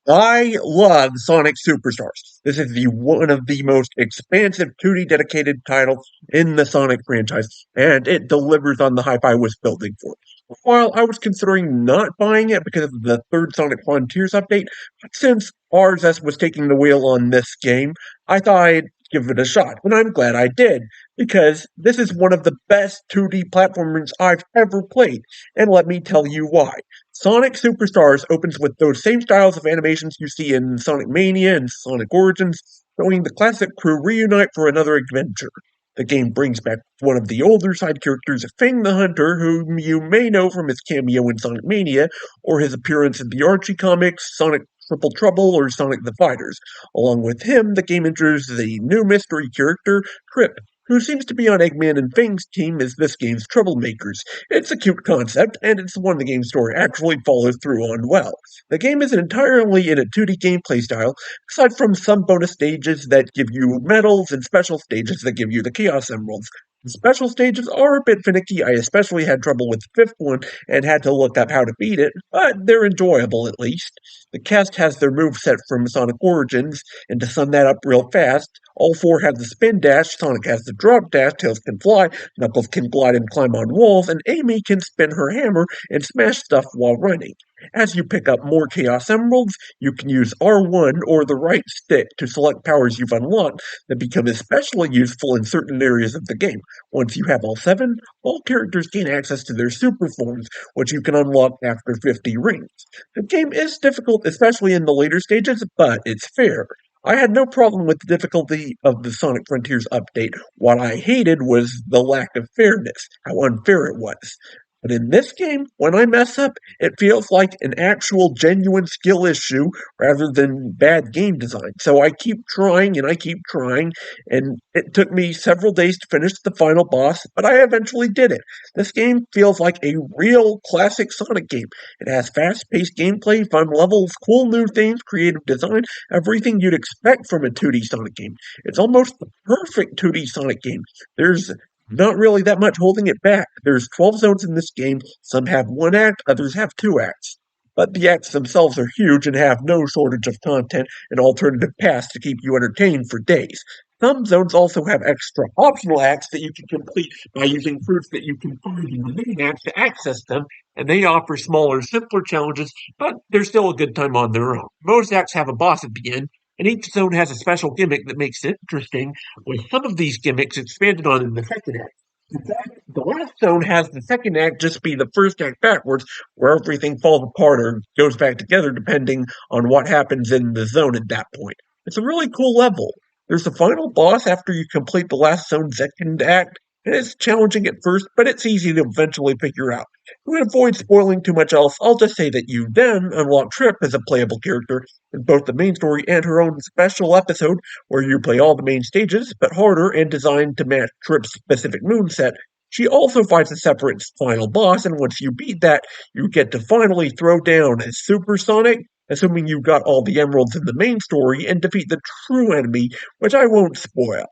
I love Sonic Superstars. This is one of the most expansive 2D dedicated titles in the Sonic franchise, and it delivers on the hype I was building for. While I was considering not buying it because of the third Sonic Frontiers update, since RSS was taking the wheel on this game, I thought I'd give it a shot, and I'm glad I did, because this is one of the best 2D platformers I've ever played, and let me tell you why. Sonic Superstars opens with those same styles of animations you see in Sonic Mania and Sonic Origins, showing the classic crew reunite for another adventure. The game brings back one of the older side characters, Fang the Hunter, whom you may know from his cameo in Sonic Mania or his appearance in the Archie comics, Sonic Triple Trouble, or Sonic the Fighters. Along with him, the game introduces the new mystery character, Trip, who seems to be on Eggman and Fang's team as this game's troublemakers. It's a cute concept, and it's one the game's story actually follows through on well. The game is entirely in a 2D gameplay style, aside from some bonus stages that give you medals and special stages that give you the Chaos Emeralds. The special stages are a bit finicky. I especially had trouble with the fifth one and had to look up how to beat it, but they're enjoyable at least. The cast has their moveset from Sonic Origins, and to sum that up real fast, all four have the spin dash, Sonic has the drop dash, Tails can fly, Knuckles can glide and climb on walls, and Amy can spin her hammer and smash stuff while running. As you pick up more Chaos Emeralds, you can use R1 or the right stick to select powers you've unlocked that become especially useful in certain areas of the game. Once you have all seven, all characters gain access to their super forms, which you can unlock after 50 rings. The game is difficult, especially in the later stages, but it's fair. I had no problem with the difficulty of the Sonic Frontiers update. What I hated was the lack of fairness, how unfair it was. But in this game, when I mess up, it feels like an actual genuine skill issue rather than bad game design. So I keep trying and I keep trying, and it took me several days to finish the final boss, but I eventually did it. This game feels like a real classic Sonic game. It has fast paced gameplay, fun levels, cool new themes, creative design, everything you'd expect from a 2D Sonic game. It's almost the perfect 2D Sonic game. There's not really that much holding it back. There's 12 zones in this game. Some have one act, others have two acts. But the acts themselves are huge and have no shortage of content and alternative paths to keep you entertained for days. Some zones also have extra optional acts that you can complete by using fruits that you can find in the main acts to access them, and they offer smaller, simpler challenges, but they're still a good time on their own. Most acts have a boss at the end, and each zone has a special gimmick that makes it interesting, with some of these gimmicks expanded on in the second act. In fact, the last zone has the second act just be the first act backwards, where everything falls apart or goes back together depending on what happens in the zone at that point. It's a really cool level. There's a final boss after you complete the last zone's second act, and it's challenging at first, but it's easy to eventually figure out. To avoid spoiling too much else, I'll just say that you then unlock Trip as a playable character in both the main story and her own special episode where you play all the main stages, but harder and designed to match Trip's specific moveset. She also fights a separate final boss, and once you beat that, you get to finally throw down as Super Sonic, assuming you got all the emeralds in the main story, and defeat the true enemy, which I won't spoil.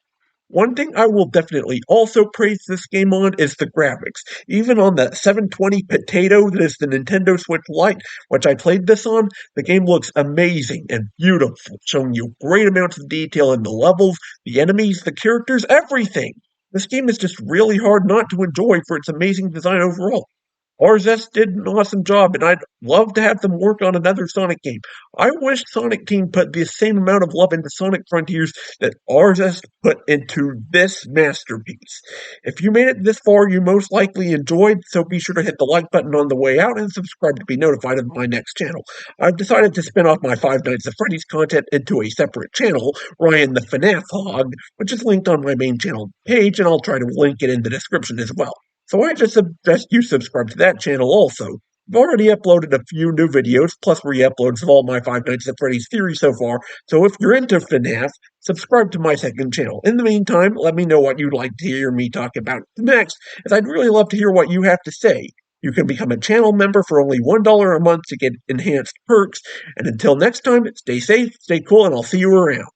One thing I will definitely also praise this game on is the graphics. Even on the 720 potato that is the Nintendo Switch Lite, which I played this on, the game looks amazing and beautiful, showing you great amounts of detail in the levels, the enemies, the characters, everything. This game is just really hard not to enjoy for its amazing design overall. RZS did an awesome job, and I'd love to have them work on another Sonic game. I wish Sonic Team put the same amount of love into Sonic Frontiers that RZS put into this masterpiece. If you made it this far, you most likely enjoyed, so be sure to hit the like button on the way out and subscribe to be notified of my next channel. I've decided to spin off my Five Nights at Freddy's content into a separate channel, Ryan the FNAF Hog, which is linked on my main channel page, and I'll try to link it in the description as well. So I just suggest you subscribe to that channel also. I've already uploaded a few new videos, plus re-uploads of all my Five Nights at Freddy's theories so far, so if you're into FNAF, subscribe to my second channel. In the meantime, let me know what you'd like to hear me talk about next, as I'd really love to hear what you have to say. You can become a channel member for only $1 a month to get enhanced perks, and until next time, stay safe, stay cool, and I'll see you around.